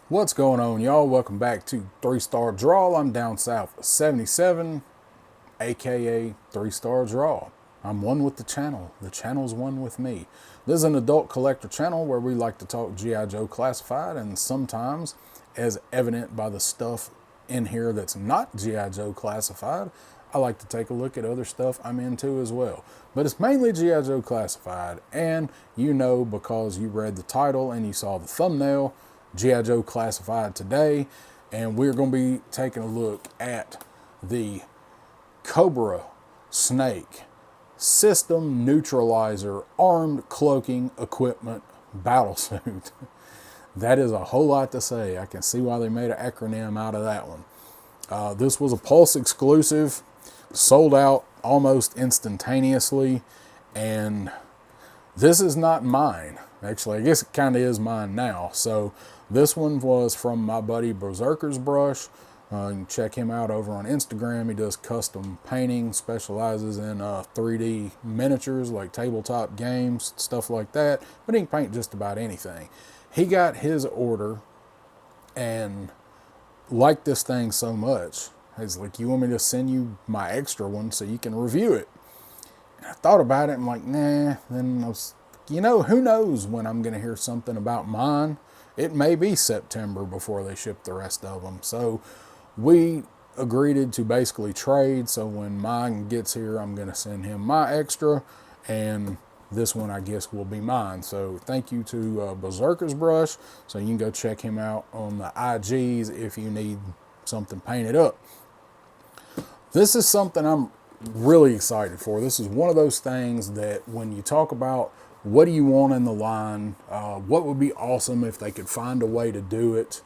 What's going on, y'all? Welcome back to 3-Star Draw. I'm down south of 77, aka 3-Star Draw. I'm one with the channel. The channel's one with me. This is an adult collector channel where we like to talk G.I. Joe classified, and sometimes, as evident by the stuff in here that's not G.I. Joe classified, I like to take a look at other stuff I'm into as well. But it's mainly G.I. Joe classified, and you know, because you read the title and you saw the thumbnail, G.I. Joe classified today, and we're going to be taking a look at the Cobra S.N.A.K.E System Neutralizer Armed Cloaking Equipment Battlesuit. That is a whole lot to say. I can see why they made an acronym out of that one. This was a Pulse exclusive, sold out almost instantaneously, and this is not mine. Actually, I guess it kind of is mine now. So this one was from my buddy Berserker's Brush. You can check him out over on Instagram. He does custom painting, specializes in 3D miniatures like tabletop games, stuff like that. But he can paint just about anything. He got his order and liked this thing so much. He's like, you want me to send you my extra one so you can review it? And I thought about it and I'm like, nah. Then I was, you know, who knows when I'm going to hear something about mine. It may be September before they ship the rest of them. So we agreed to basically trade. So when mine gets here, I'm going to send him my extra. And this one, I guess, will be mine. So thank you to Berserker's Brush. So you can go check him out on the IGs if you need something painted up. This is something I'm really excited for. This is one of those things that when you talk about what do you want in the line, what would be awesome if they could find a way to do it,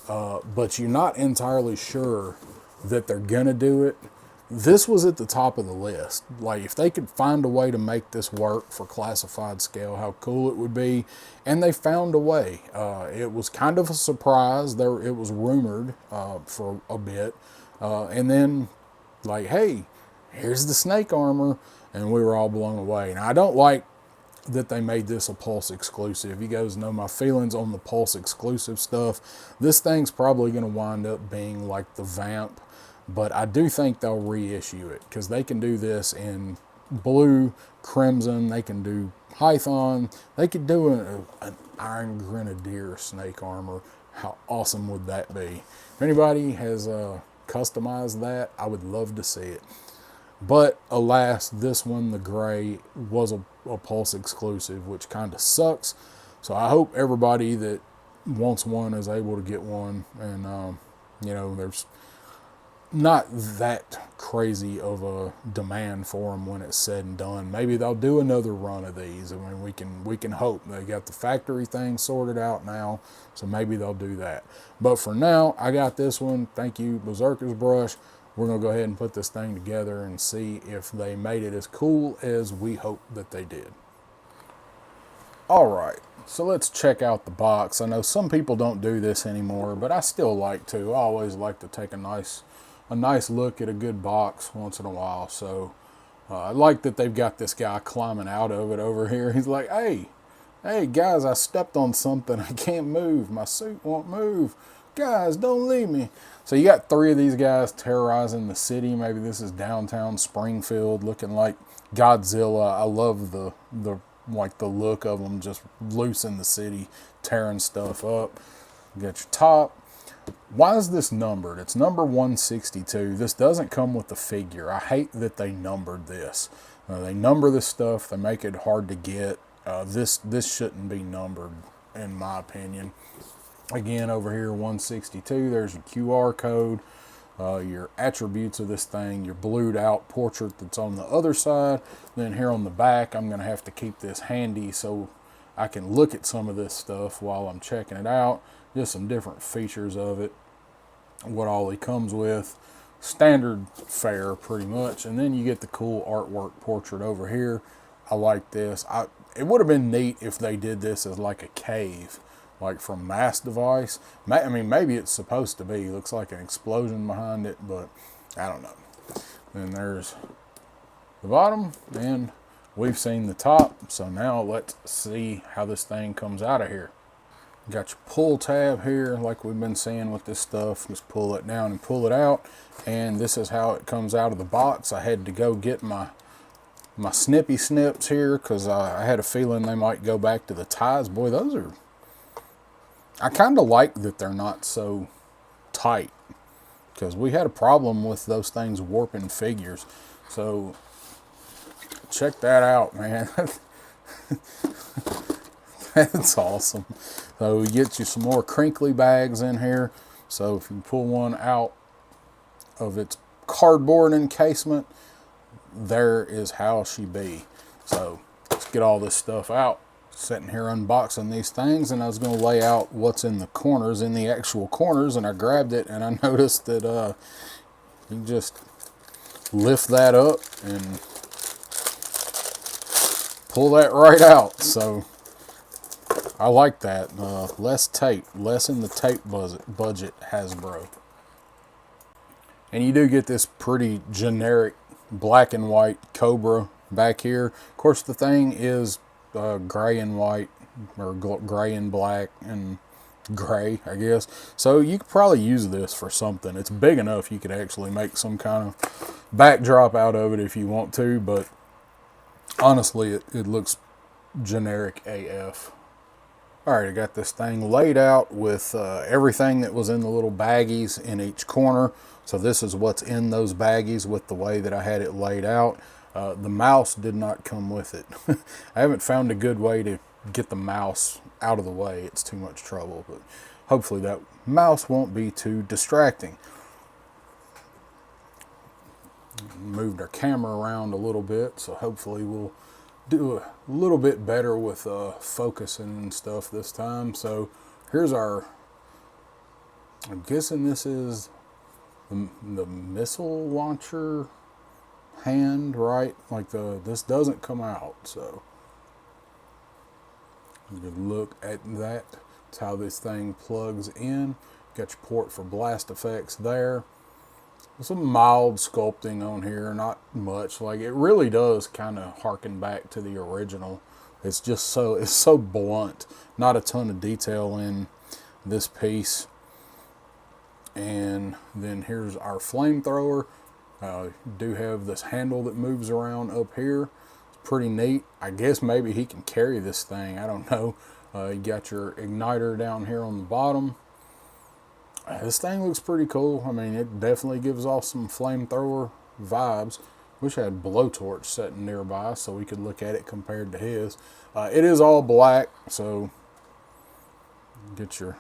but you're not entirely sure that they're gonna do it. This was at the top of the list. Like, if they could find a way to make this work for classified scale, how cool it would be. And they found a way. It was kind of a surprise. It was rumored for a bit, and then like, hey, here's the snake armor, and we were all blown away. Now, I don't like that they made this a Pulse exclusive. You guys know my feelings on the Pulse exclusive stuff. This thing's probably going to wind up being like the Vamp, but I do think they'll reissue it because they can do this in blue, crimson. They can do Python. They could do an Iron Grenadier snake armor. How awesome would that be? If anybody has customized that, I would love to see it. But alas, this one, the gray, was a Pulse exclusive, which kind of sucks. So I hope everybody that wants one is able to get one. And, you know, there's not that crazy of a demand for them when it's said and done. Maybe they'll do another run of these. I mean, we can hope. They got the factory thing sorted out now, so maybe they'll do that. But for now, I got this one. Thank you, Berserker's Brush. We're going to go ahead and put this thing together and see if they made it as cool as we hope that they did. All right, so let's check out the box. I know some people don't do this anymore, but I still like to. I always like to take a nice look at a good box once in a while. So I like that they've got this guy climbing out of it over here. He's like, hey guys, I stepped on something. I can't move. My suit won't move. Guys, don't leave me. So you got 3 of these guys terrorizing the city. Maybe this is downtown Springfield, looking like Godzilla. I love the look of them, just loose in the city, tearing stuff up. You got your top. Why is this numbered? It's number 162. This doesn't come with the figure. I hate that they numbered this. They number this stuff. They make it hard to get. This shouldn't be numbered, in my opinion. Again, over here, 162, there's your QR code, your attributes of this thing, your blued out portrait that's on the other side. Then here on the back, I'm going to have to keep this handy so I can look at some of this stuff while I'm checking it out. Just some different features of it, what all he comes with. Standard fare, pretty much. And then you get the cool artwork portrait over here I like this. It would have been neat if they did this as like a cave, like from Mass Device. I mean, maybe it's supposed to be. It looks like an explosion behind it, but I don't know. Then there's the bottom, and we've seen the top. So now let's see how this thing comes out of here. Got your pull tab here, like we've been seeing with this stuff. Just pull it down and pull it out, and this is how it comes out of the box. I had to go get my snippy snips here because I had a feeling they might go back to the ties. Boy, those are... I kind of like that they're not so tight, because we had a problem with those things warping figures. So check that out, man. That's awesome. So we get you some more crinkly bags in here. So if you pull one out of its cardboard encasement, there is how she be. So let's get all this stuff out. Sitting here unboxing these things, and I was going to lay out what's in the corners, in the actual corners, and I grabbed it and I noticed that you just lift that up and pull that right out. So I like that. Less tape, lessen the tape budget, Hasbro. And you do get this pretty generic black and white Cobra back here. Of course, the thing is gray and white, or gray and black and gray, I guess. So you could probably use this for something. It's big enough you could actually make some kind of backdrop out of it if you want to, but honestly, it looks generic AF. Alright, I got this thing laid out with everything that was in the little baggies in each corner. So this is what's in those baggies with the way that I had it laid out. The mouse did not come with it. I haven't found a good way to get the mouse out of the way. It's too much trouble, but hopefully that mouse won't be too distracting. Moved our camera around a little bit, so hopefully we'll do a little bit better with focusing and stuff this time. So here's our, I'm guessing this is the missile launcher hand, right? Like this doesn't come out, so you can look at that. That's how this thing plugs in. Got your port for blast effects there. Some mild sculpting on here, not much. Like, it really does kind of harken back to the original. It's just so blunt. Not a ton of detail in this piece. And then here's our flamethrower. Do have this handle that moves around up here. It's pretty neat. I guess maybe he can carry this thing. I don't know. You got your igniter down here on the bottom. This thing looks pretty cool. I mean, it definitely gives off some flamethrower vibes. Wish I had blowtorch sitting nearby so we could look at it compared to his. It is all black, so get your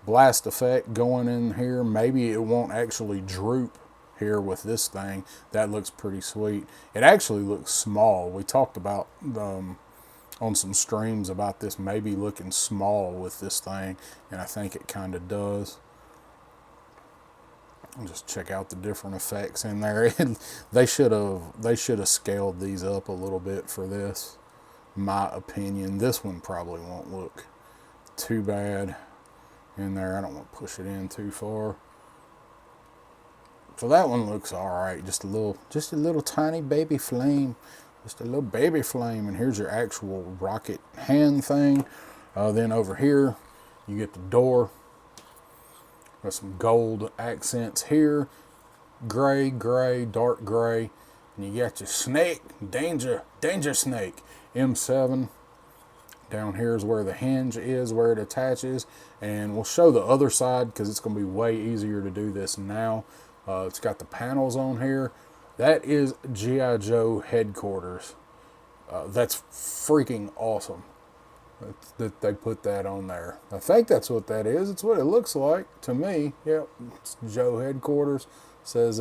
blast effect going in here. Maybe it won't actually droop here with this thing. That looks pretty sweet. It actually looks small. We talked about on some streams about this maybe looking small with this thing, and I think it kind of does. Just check out the different effects in there. They should have scaled these up a little bit for this, my opinion. This one probably won't look too bad in there. I don't want to push it in too far. So that one looks all right. Just a little tiny baby flame. Just a little baby flame. And here's your actual rocket hand thing. Then over here, you get the door. Got some gold accents here. Gray, gray, dark gray. And you got your snake. Danger snake. M7. Down here is where the hinge is, where it attaches. And we'll show the other side because it's going to be way easier to do this now. It's got the panels on here. That is G.I. Joe headquarters. That's freaking awesome that they put that on there. I think that's what that is. It's what it looks like to me. Yep, it's Joe headquarters. It says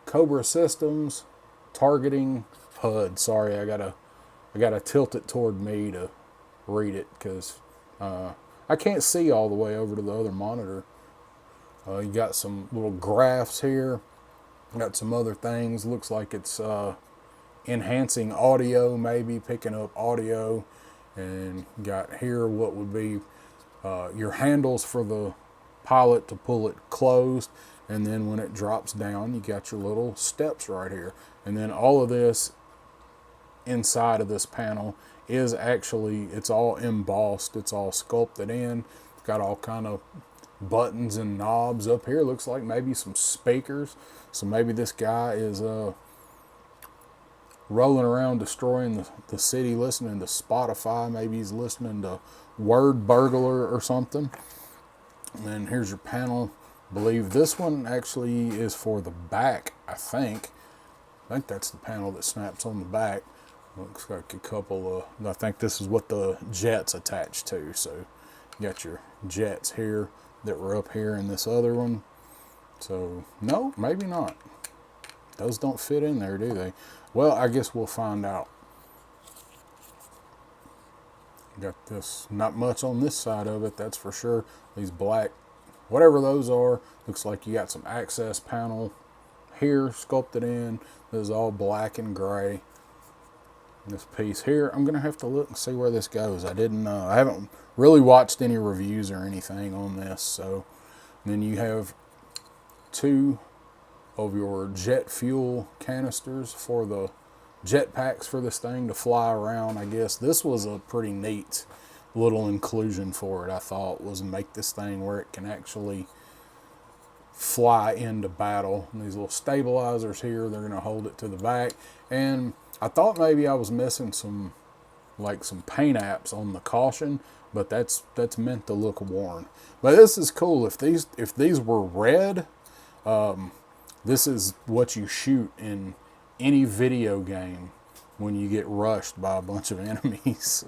Cobra Systems targeting HUD. Sorry, I gotta tilt it toward me to read it because I can't see all the way over to the other monitor. You got some little graphs here. Got some other things. Looks like it's enhancing audio, maybe picking up audio. And got here what would be your handles for the pilot to pull it closed, and then when it drops down, you got your little steps right here. And then all of this inside of this panel is actually, it's all embossed, it's all sculpted in. It's got all kind of buttons and knobs up here. Looks like maybe some speakers. So maybe this guy is rolling around destroying the city listening to Spotify. Maybe he's listening to Word Burglar or something. And then here's your panel. I believe this one actually is for the back, I think. I think that's the panel that snaps on the back. Looks like a couple of, I think this is what the jet's attached to. So you got your jets here that were up here in this other one. So no, maybe not. Those don't fit in there, do they? Well, I guess we'll find out. Got this, not much on this side of it, that's for sure. These black, whatever those are, looks like you got some access panel here sculpted in. This is all black and gray. This piece here, I'm gonna have to look and see where this goes. I haven't really watched any reviews or anything on this. So then you have two of your jet fuel canisters for the jet packs for this thing to fly around. I guess this was a pretty neat little inclusion for it, I thought, was make this thing where it can actually fly into battle. And these little stabilizers here, they're going to hold it to the back. And I thought maybe I was missing some paint apps on the caution, but that's meant to look worn. But this is cool. If these were red, this is what you shoot in any video game when you get rushed by a bunch of enemies.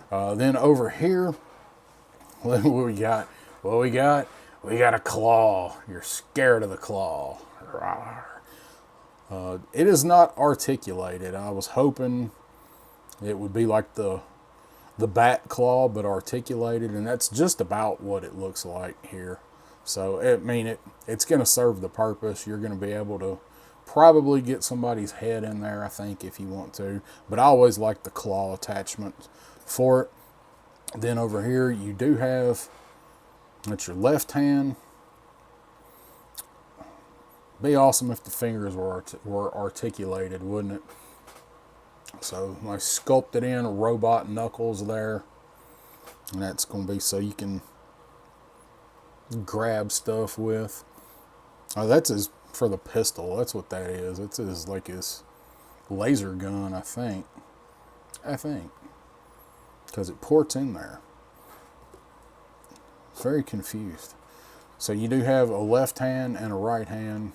Then over here, what we got? Well, we got a claw. You're scared of the claw. It is not articulated. I was hoping it would be like the bat claw, but articulated, and that's just about what it looks like here. So, I mean, it's going to serve the purpose. You're going to be able to probably get somebody's head in there, I think, if you want to. But I always like the claw attachment for it. Then over here, you do have, that's your left hand. Be awesome if the fingers were articulated, wouldn't it? So, I sculpted in robot knuckles there. And that's going to be so you can grab stuff with. Oh, that's his, for the pistol. That's what that is. It's his, like his laser gun, I think. Because it ports in there. Very confused. So you do have a left hand and a right hand.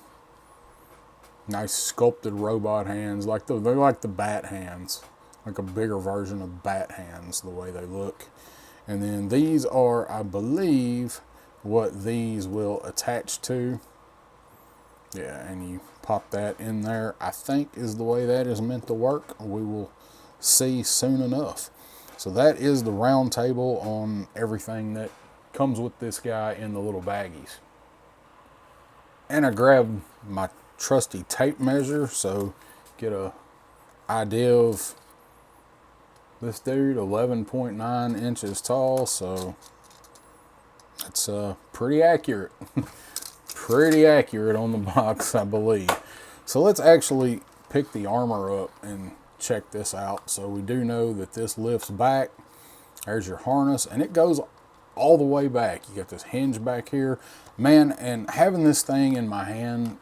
Nice sculpted robot hands. They're like the bat hands. Like a bigger version of bat hands, the way they look. And then these are, I believe, what these will attach to. Yeah, and you pop that in there, I think is the way that is meant to work. We will see soon enough. So that is the round table on everything that comes with this guy in the little baggies. And I grabbed my trusty tape measure, so get a idea of this dude, 11.9 inches tall, so it's pretty accurate. Pretty accurate on the box, I believe. So let's actually pick the armor up and check this out. So we do know that this lifts back. There's your harness, and it goes all the way back. You got this hinge back here. Man, and having this thing in my hand,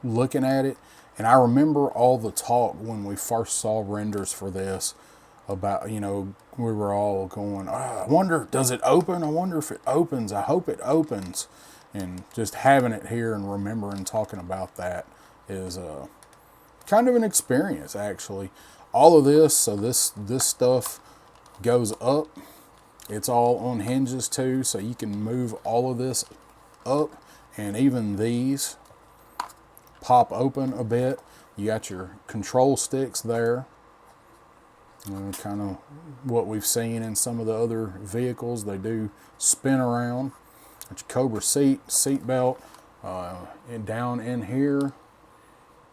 looking at it, and I remember all the talk when we first saw renders for this about, you know, we were all going, I wonder, does it open? I wonder if it opens. I hope it opens. And just having it here and remembering talking about that is kind of an experience, actually. All of this, so this stuff goes up. It's all on hinges too, so you can move all of this up, and even these pop open a bit. You got your control sticks there. Kind of what we've seen in some of the other vehicles. They do spin around. It's Cobra seat belt. And down in here,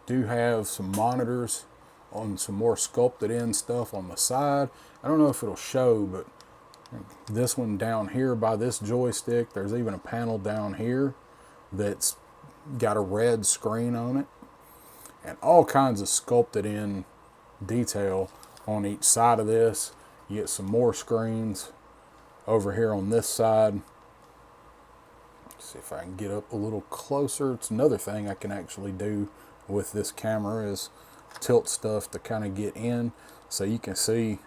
do have some monitors on some more sculpted in stuff on the side. I don't know if it'll show, but this one down here by this joystick, there's even a panel down here that's got a red screen on it, and all kinds of sculpted in detail on each side of this. You get some more screens over here on this side. Let's see if I can get up a little closer. It's another thing I can actually do with this camera is tilt stuff to kind of get in, so you can see.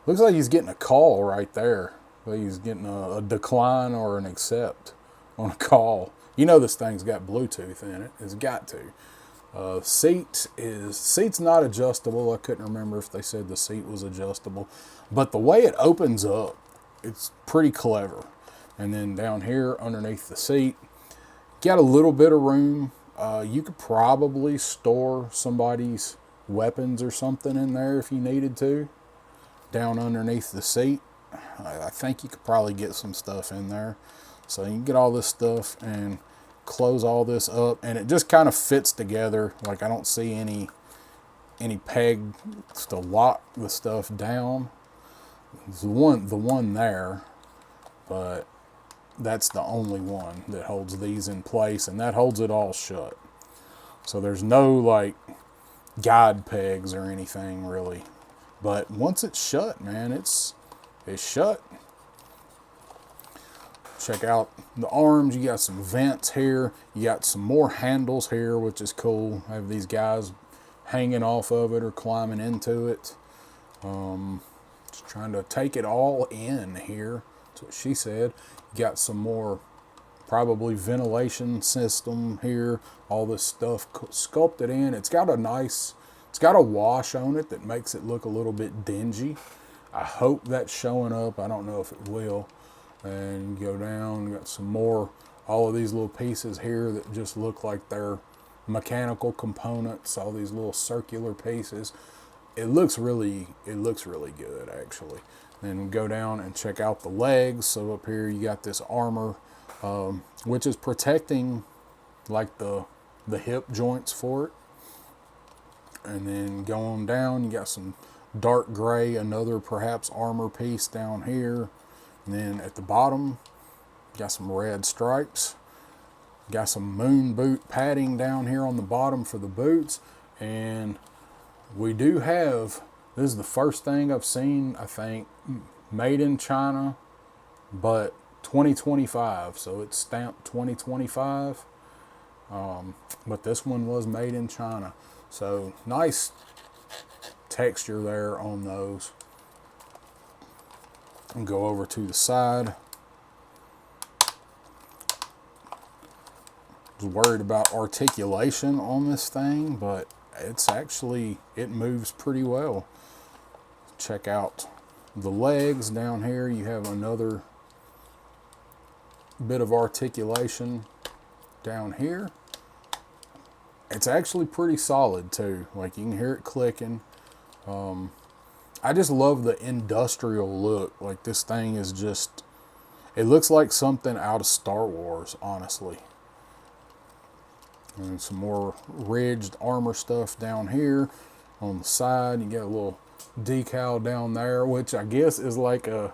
Looks like he's getting a call right there. Like he's getting a decline or an accept on a call. You know this thing's got Bluetooth in it. It's got to. Seat's not adjustable. I couldn't remember if they said the seat was adjustable, but the way it opens up, it's pretty clever. And then down here underneath the seat, got a little bit of room. You could probably store somebody's weapons or something in there if you needed to. Down underneath the seat, I think you could probably get some stuff in there. So you can get all this stuff and close all this up, and it just kind of fits together. Like I don't see any pegs to lock the stuff down. There's the one there, but that's the only one that holds these in place, and that holds it all shut. So there's no like guide pegs or anything really. But once it's shut, man, it's shut. Check out the arms. You got some vents here. You got some more handles here, which is cool. I have these guys hanging off of it or climbing into it. Just trying to take it all in here. That's what she said. You got some more probably ventilation system here. All this stuff sculpted in. It's got a wash on it that makes it look a little bit dingy. I hope that's showing up. I don't know if it will. And you go down, you got some more, all of these little pieces here that just look like they're mechanical components, all these little circular pieces. It looks really good actually. Then we go down and check out the legs. So up here you got this armor, which is protecting like the hip joints for it. And then going down, you got some dark gray, another perhaps armor piece down here. And then at the bottom, got some red stripes. Got some moon boot padding down here on the bottom for the boots. And we do have, this is the first thing I've seen, I think, made in China, but 2025. So it's stamped 2025. But this one was made in China. So nice texture there on those. And go over to the side. Was worried about articulation on this thing, but it moves pretty well. Check out the legs down here. You have another bit of articulation down here. It's actually pretty solid too. Like you can hear it clicking. I just love the industrial look. Like this thing is just, it looks like something out of Star Wars, honestly. And some more ridged armor stuff down here on the side. You get a little decal down there, which I guess is like a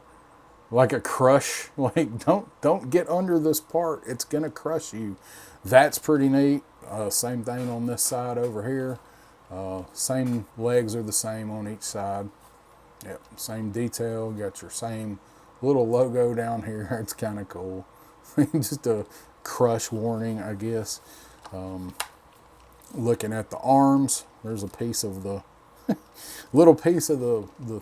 crush. Like don't get under this part. It's gonna crush you. That's pretty neat. Same thing on this side over here. Same legs are the same on each side. Yep, same detail. Got your same little logo down here. It's kind of cool. Just a crush warning, I guess. Looking at the arms, there's a piece of the little piece of the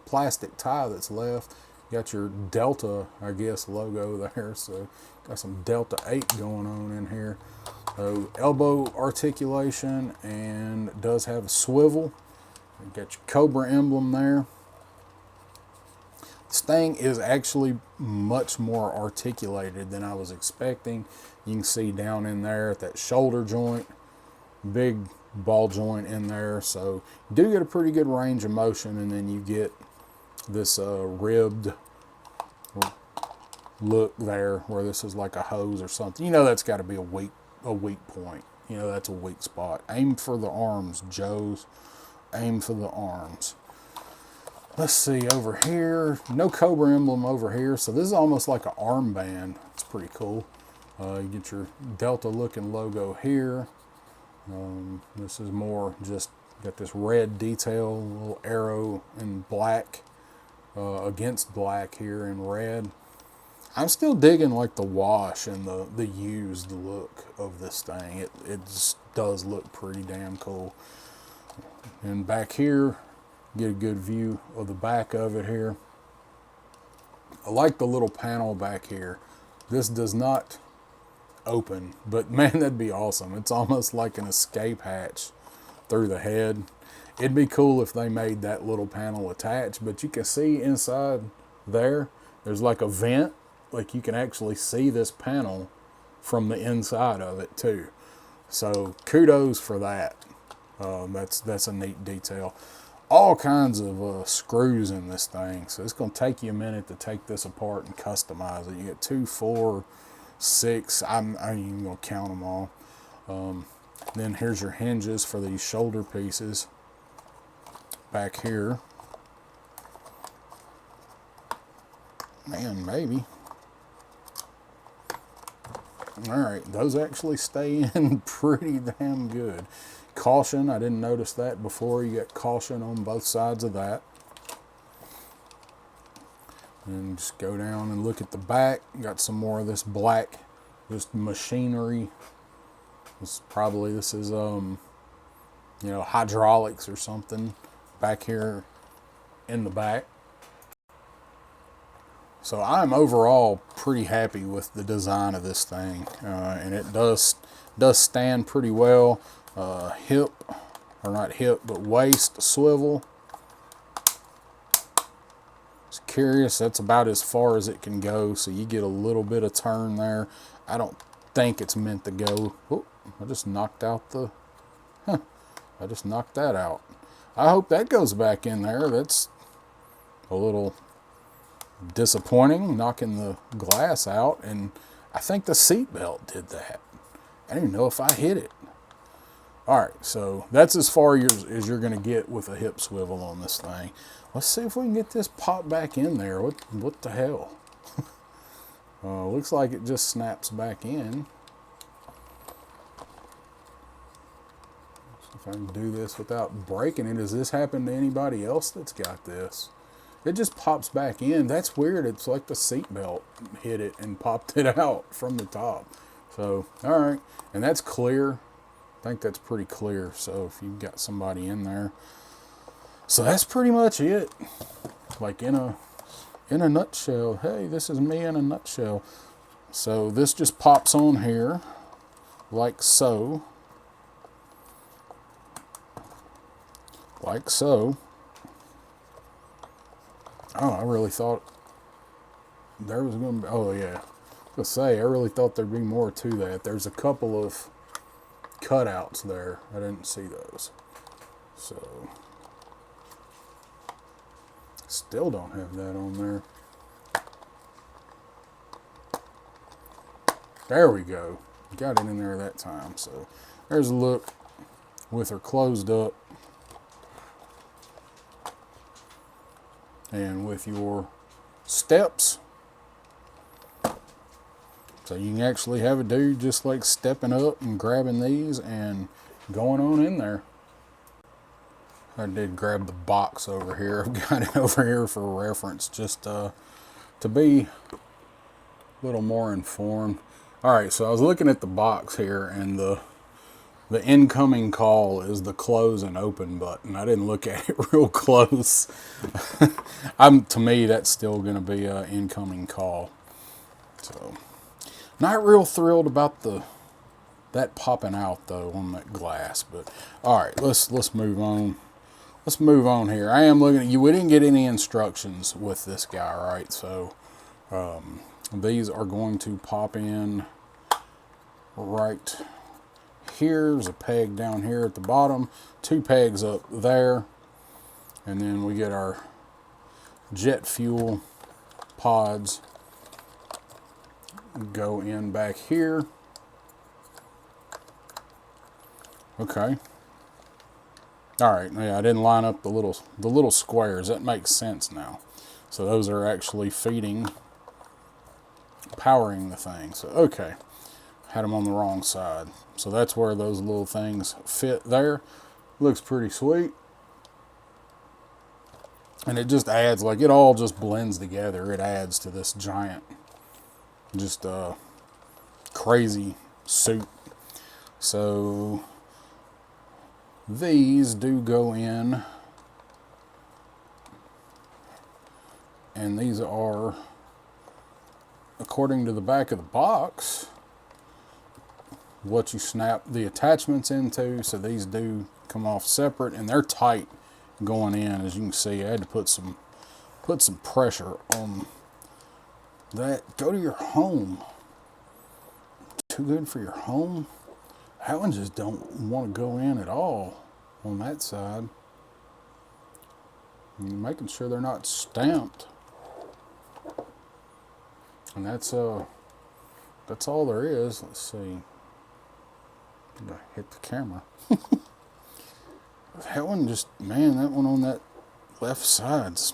plastic tie that's left. Got your Delta, I guess, logo there. So got some Delta 8 going on in here. So elbow articulation, and it does have a swivel. You got your Cobra emblem there. This thing is actually much more articulated than I was expecting. You can see down in there at that shoulder joint, big ball joint in there. So you do get a pretty good range of motion, and then you get this ribbed look there where this is like a hose or something. You know that's got to be a weak point. you know, that's a weak spot. Aim for the arms, Joes. Aim for the arms. Let's see, over here, no Cobra emblem over here, so this is almost like an armband. It's pretty cool. You get your Delta looking logo here. This is more just got this red detail, little arrow in black against black here in red. I'm still digging like the wash and the used look of this thing. It just does look pretty damn cool. And back here, get a good view of the back of it here. I like the little panel back here. This does not open, but man, that'd be awesome. It's almost like an escape hatch through the head. It'd be cool if they made that little panel attach, but you can see inside there's like a vent. Like you can actually see this panel from the inside of it too. So kudos for that. That's a neat detail. All kinds of screws in this thing, so it's going to take you a minute to take this apart and customize it. You get 2, 4, 6. I ain't even going to count them all. Then here's your hinges for these shoulder pieces back here. Man, maybe. Alright, those actually stay in pretty damn good. Caution, I didn't notice that before. You got caution on both sides of that. And just go down and look at the back. Got some more of this black, just machinery. This is you know, hydraulics or something back here in the back. So I'm overall pretty happy with the design of this thing, and it does stand pretty well. Hip, or not hip, but waist swivel. Just curious, that's about as far as it can go, so you get a little bit of turn there. I don't think it's meant to go. Oh, I just knocked out the. I just knocked that out. I hope that goes back in there. That's a little disappointing, knocking the glass out, and I think the seatbelt did that. I don't even know if I hit it. Alright, so that's as far as you're going to get with a hip swivel on this thing. Let's see if we can get this popped back in there. What the hell? Looks like it just snaps back in. See if I can do this without breaking it. Has this happened to anybody else that's got this? It just pops back in. That's weird. It's like the seatbelt hit it and popped it out from the top. So, all right. And that's clear. I think that's pretty clear. So if you've got somebody in there. So that's pretty much it. Like in a nutshell. Hey, this is me in a nutshell. So this just pops on here like so. Like so. Oh, I really thought there was going to be, oh yeah. I was gonna say, I really thought there'd be more to that. There's a couple of cutouts there. I didn't see those. So, still don't have that on there. There we go. Got it in there that time. So, there's a look with her closed up. And with your steps. So you can actually have a dude just like stepping up and grabbing these and going on in there. I did grab the box over here. I've got it over here for reference, just to be a little more informed. Alright, so I was looking at the box here, and the incoming call is the close and open button. I didn't look at it real close. To me, that's still going to be an incoming call. So, not real thrilled about that popping out though on that glass. But all right, let's move on. Let's move on here. I am looking at you. We didn't get any instructions with this guy, right? So these are going to pop in right. Here's a peg down here at the bottom, 2 pegs up there, and then we get our jet fuel pods go in back here. Okay. All right. Yeah, I didn't line up the little squares. That makes sense now. So those are actually powering the thing. So okay, had them on the wrong side. So that's where those little things fit there. Looks pretty sweet. And it just adds, like, it all just blends together. It adds to this giant, just crazy suit. So these do go in, and these are, according to the back of the box, what you snap the attachments into. So these do come off separate, and they're tight going in. As you can see, I had to put some pressure on that. Go to your home. Too good for your home. That one just don't want to go in at all on that side. And making sure they're not stamped. And that's all there is. Let's see. I hit the camera. That one just, man, that one on that left side's,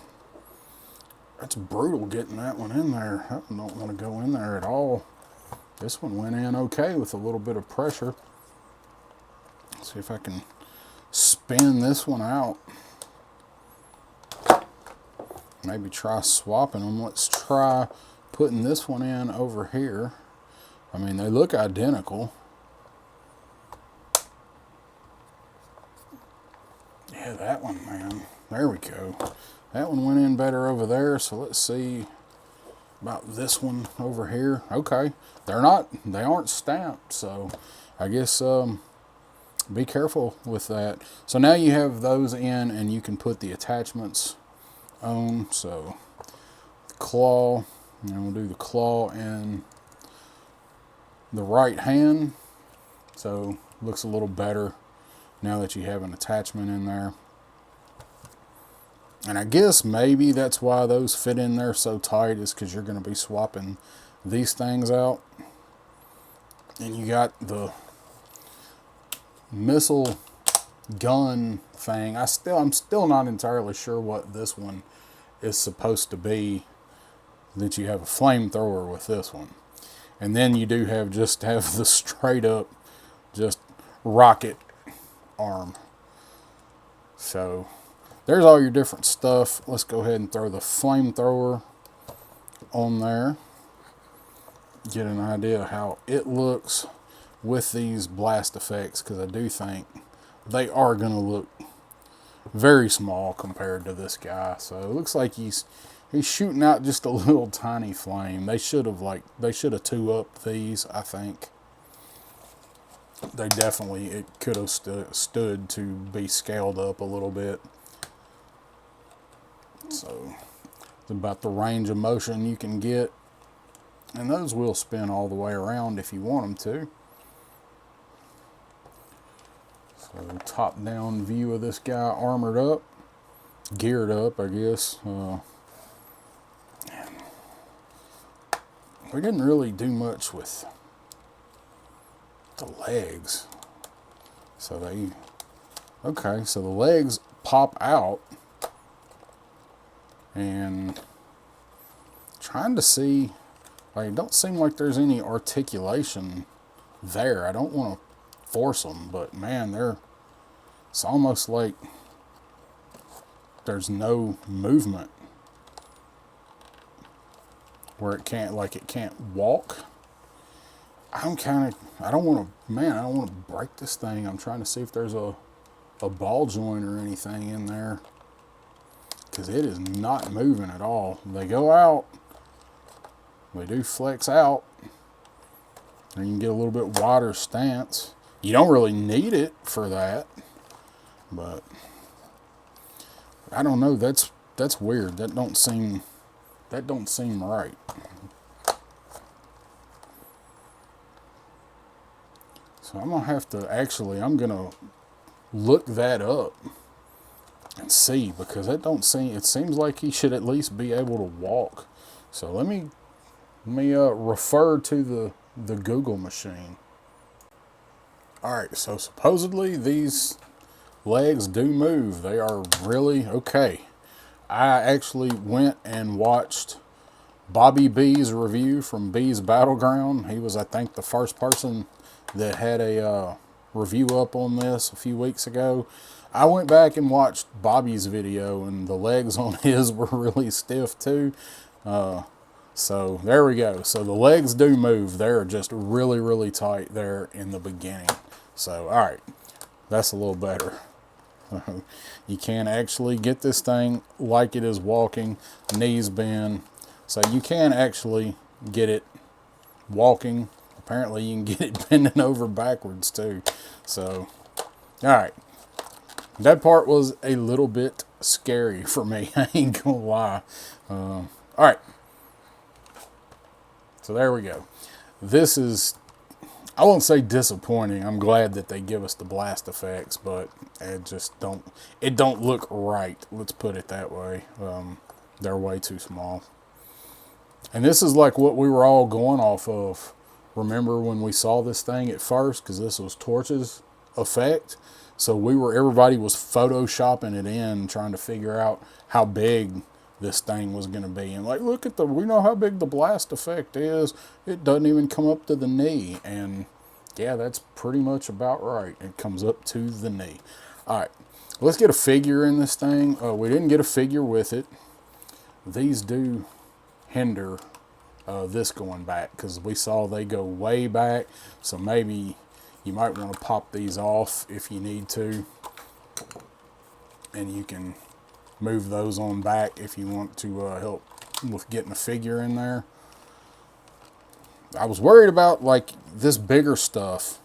that's brutal getting that one in there. That one don't want to go in there at all. This one went in okay with a little bit of pressure. Let's see if I can spin this one out. Maybe try swapping them. Let's try putting this one in over here. I mean, they look identical. Yeah, that one, man. There we go. That one went in better over there. So let's see about this one over here. Okay, they aren't stamped. So I guess be careful with that. So now you have those in, and you can put the attachments on. So the claw, and we'll do the claw in the right hand. So looks a little better now that you have an attachment in there. And I guess maybe that's why those fit in there so tight, is because you're going to be swapping these things out. And you got the missile gun thing. I'm still not entirely sure what this one is supposed to be, that you have a flamethrower with this one. And then you do have the straight up just rocket arm. So there's all your different stuff. Let's go ahead and throw the flamethrower on there. Get an idea of how it looks with these blast effects, because I do think they are going to look very small compared to this guy. So it looks like he's shooting out just a little tiny flame. They should have 2-upped these, I think. It could have stood to be scaled up a little bit. So it's about the range of motion you can get. And those will spin all the way around if you want them to. So top down view of this guy armored up, geared up, I guess. We didn't really do much with the legs. So so the legs pop out, and trying to see, like, it don't seem like there's any articulation there. I don't want to force them, but man, it's almost like there's no movement where it can't walk. I don't want to break this thing. I'm trying to see if there's a ball joint or anything in there, because it is not moving at all. They go out, they do flex out, and you can get a little bit wider stance. You don't really need it for that, but I don't know. That's weird. That don't seem right. So I'm gonna look that up and see, because it seems like he should at least be able to walk. So let me refer to the Google machine. All right, so supposedly these legs do move. They are really okay. I actually went and watched Bobby B's review from B's Battleground. He was, I think, the first person that had a review up on this a few weeks ago. I went back and watched Bobby's video, and the legs on his were really stiff too. So there we go. So the legs do move. They're just really, really tight there in the beginning. So, all right, that's a little better. You can actually get this thing like it is walking, knees bend. So you can actually get it walking. Apparently you can get it bending over backwards too. So, all right. That part was a little bit scary for me. I ain't gonna lie. All right. So there we go. This is, I won't say disappointing. I'm glad that they give us the blast effects, but it don't look right. Let's put it that way. They're way too small. And this is like what we were all going off of. Remember when we saw this thing at first? Because this was Torch's effect. So everybody was photoshopping it in, trying to figure out how big this thing was going to be. And like, look at we know how big the blast effect is. It doesn't even come up to the knee. And yeah, that's pretty much about right. It comes up to the knee. All right, let's get a figure in this thing. We didn't get a figure with it. These do hinder this going back, because we saw they go way back. So maybe you might want to pop these off if you need to. And you can move those on back if you want to help with getting a figure in there. I was worried about like this bigger stuff,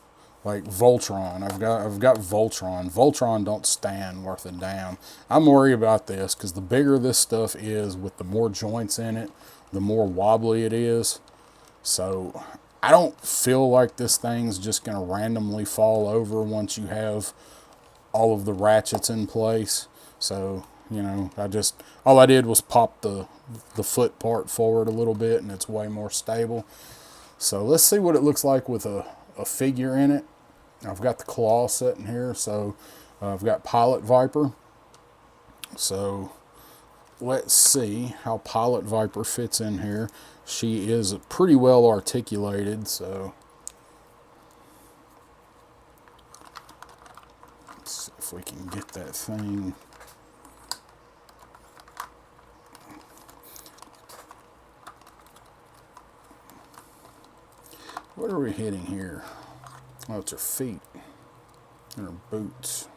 like Voltron. I've got Voltron. Voltron don't stand worth a damn. I'm worried about this because the bigger this stuff is, with the more joints in it, the more wobbly it is. So I don't feel like this thing's just going to randomly fall over once you have all of the ratchets in place. So, you know, all I did was pop the foot part forward a little bit, and it's way more stable. So let's see what it looks like with a figure in it. I've got the claw sitting here, so I've got Pilot Viper. So let's see how Pilot Viper fits in here. She is pretty well articulated, so let's see if we can get that thing. What are we hitting here? Oh, it's her feet and her boots.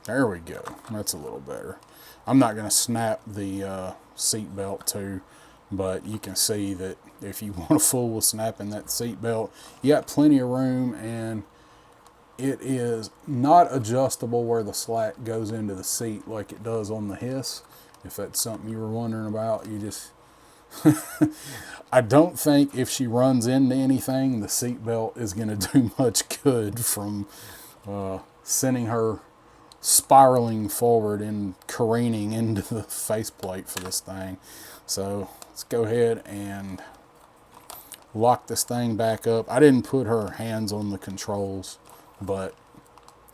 There we go. That's a little better. I'm not going to snap the seat belt too, but you can see that if you want to fool with snapping that seat belt, you got plenty of room, and it is not adjustable where the slack goes into the seat like it does on the Hiss. If that's something you were wondering about, you just... I don't think if she runs into anything, the seatbelt is going to do much good from sending her spiraling forward and careening into the faceplate for this thing. So let's go ahead and lock this thing back up. I didn't put her hands on the controls, but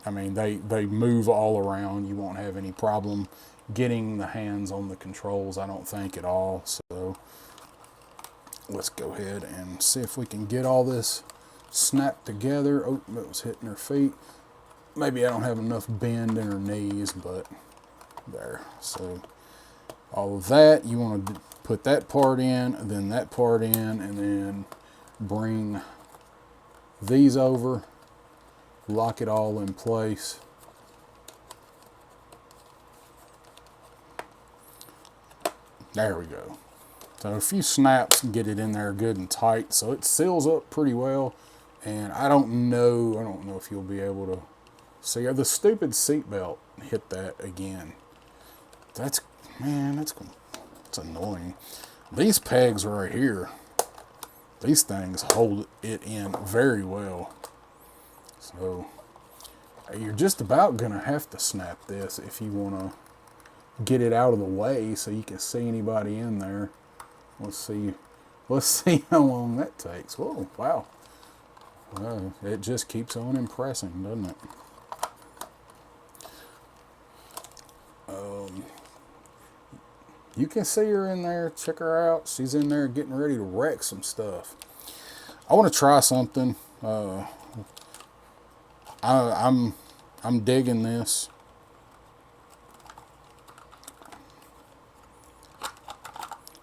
I mean, they move all around. You won't have any problem getting the hands on the controls, I don't think, at all. So let's go ahead and see if we can get all this snapped together. Oh, it was hitting her feet. Maybe I don't have enough bend in her knees, but there. So all of that, you want to put that part in, and then that part in, and then bring these over, lock it all in place. There we go. So a few snaps and get it in there good and tight, so it seals up pretty well. And I don't know if you'll be able to see. The stupid seatbelt hit that again. That's annoying. These pegs right here, these things hold it in very well. So you're just about gonna have to snap this if you want to get it out of the way so you can see anybody in there. Let's see how long that takes. Whoa, wow. It just keeps on impressing, doesn't it? You can see her in there. Check her out. She's in there getting ready to wreck some stuff. I want to try something. I'm digging this.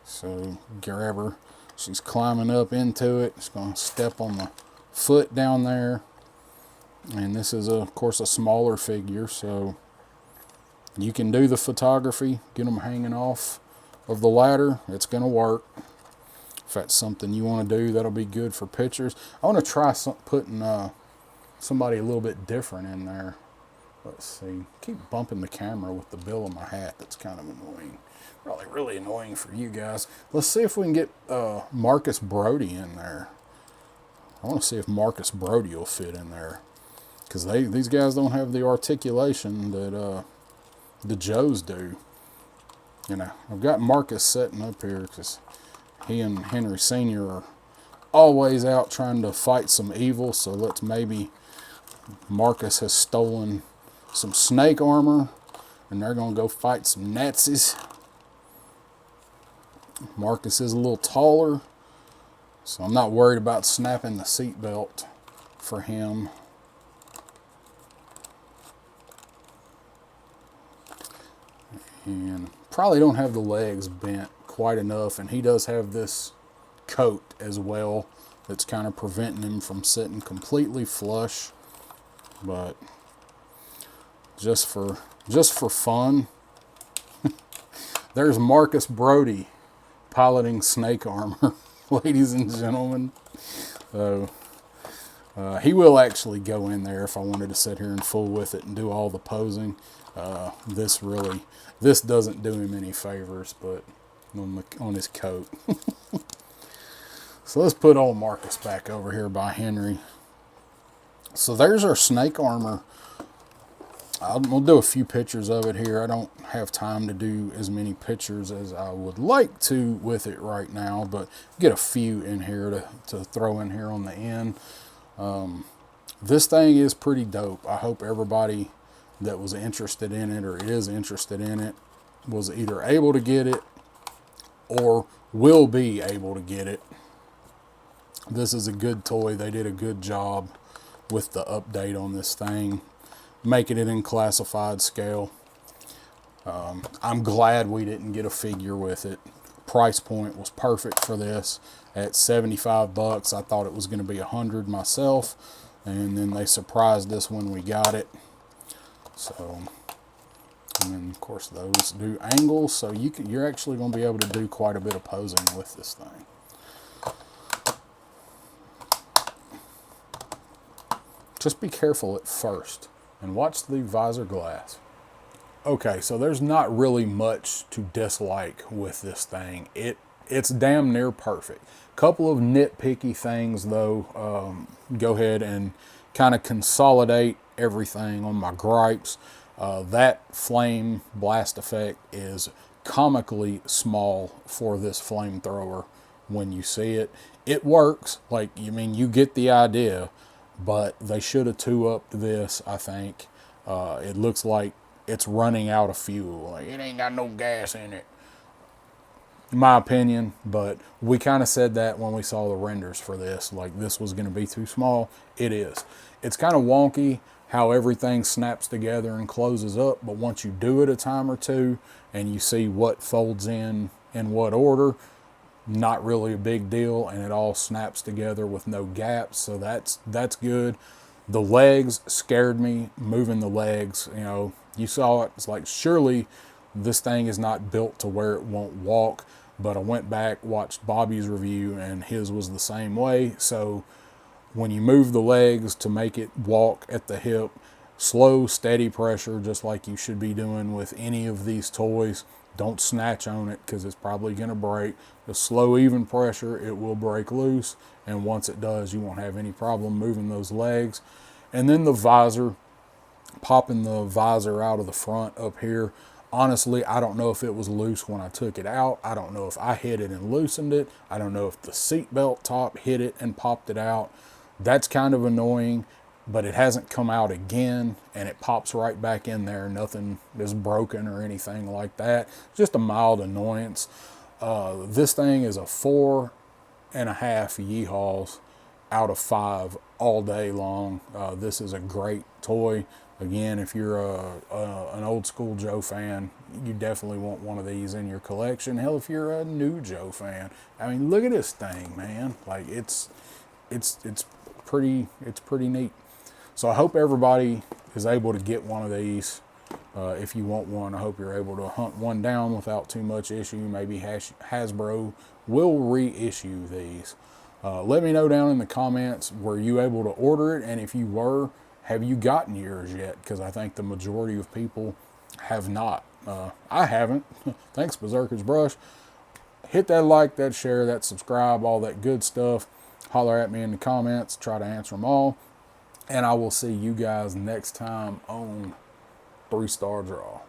So grab her. She's climbing up into it. She's going to step on the foot down there. And this is, of course, a smaller figure, so you can do the photography, get them hanging off of the ladder. It's going to work. If that's something you want to do, that'll be good for pictures. I want to try putting somebody a little bit different in there. Let's see. Keep bumping the camera with the bill of my hat. That's kind of annoying. Probably really annoying for you guys. Let's see if we can get Marcus Brody in there. I want to see if Marcus Brody will fit in there. Because these guys don't have the articulation that the Joes do. You know, I've got Marcus setting up here because he and Henry Sr. are always out trying to fight some evil. So let's maybe Marcus has stolen some snake armor and they're going to go fight some Nazis. Marcus is a little taller, so I'm not worried about snapping the seatbelt for him. And probably don't have the legs bent quite enough, and he does have this coat as well that's kind of preventing him from sitting completely flush. But just for fun, there's Marcus Brody piloting snake armor, ladies and gentlemen. So he will actually go in there if I wanted to sit here and fool with it and do all the posing. This doesn't do him any favors, but on his coat. So let's put old Marcus back over here by Henry. So there's our snake armor. We'll do a few pictures of it here. I don't have time to do as many pictures as I would like to with it right now, but get a few in here to throw in here on the end. This thing is pretty dope. I hope everybody that was interested in it or is interested in it was either able to get it or will be able to get it. This is a good toy. They did a good job with the update on this thing, making it in classified scale. I'm glad we didn't get a figure with it. Price point was perfect for this at 75 bucks. I thought it was going to be 100 myself, and then they surprised us when we got it. So, and then of course those do angles, so you're actually going to be able to do quite a bit of posing with this thing. Just be careful at first and watch the visor glass. Okay, so there's not really much to dislike with this thing. It's damn near perfect. Couple of nitpicky things though. Go ahead and kind of consolidate everything on my gripes. That flame blast effect is comically small for this flamethrower when you see it. It works, like, you get the idea, but they should have two-upped this, I think. It looks like it's running out of fuel. Like, it ain't got no gas in it, in my opinion. But we kind of said that when we saw the renders for this. Like, this was going to be too small. It is. It's kind of wonky how everything snaps together and closes up. But once you do it a time or two and you see what folds in what order, not really a big deal, and it all snaps together with no gaps, so that's good. The legs scared me, moving the legs. You saw it. It's like, surely this thing is not built to where it won't walk. But I went back, watched Bobby's review, and his was the same way. So when you move the legs to make it walk at the hip, slow, steady pressure, just like you should be doing with any of these toys. Don't snatch on it because it's probably going to break. The slow, even pressure, it will break loose. And once it does, you won't have any problem moving those legs. And then the visor, popping the visor out of the front up here. Honestly, I don't know if it was loose when I took it out. I don't know if I hit it and loosened it. I don't know if the seatbelt top hit it and popped it out. That's kind of annoying, but it hasn't come out again, and it pops right back in there. Nothing is broken or anything like that. Just a mild annoyance. This thing is a 4.5 yeehaws out of 5 all day long. This is a great toy. Again, if you're an old school Joe fan, you definitely want one of these in your collection. Hell, if you're a new Joe fan, I mean, look at this thing, man. Like it's pretty neat. So I hope everybody is able to get one of these. If you want one, I hope you're able to hunt one down without too much issue. Maybe Hasbro will reissue these. Let me know down in the comments, were you able to order it? And if you were, have you gotten yours yet? Because I think the majority of people have not. I haven't. Thanks, Berserker's Brush. Hit that like, that share, that subscribe, all that good stuff. Holler at me in the comments. Try to answer them all. And I will see you guys next time on 3 Star Draw.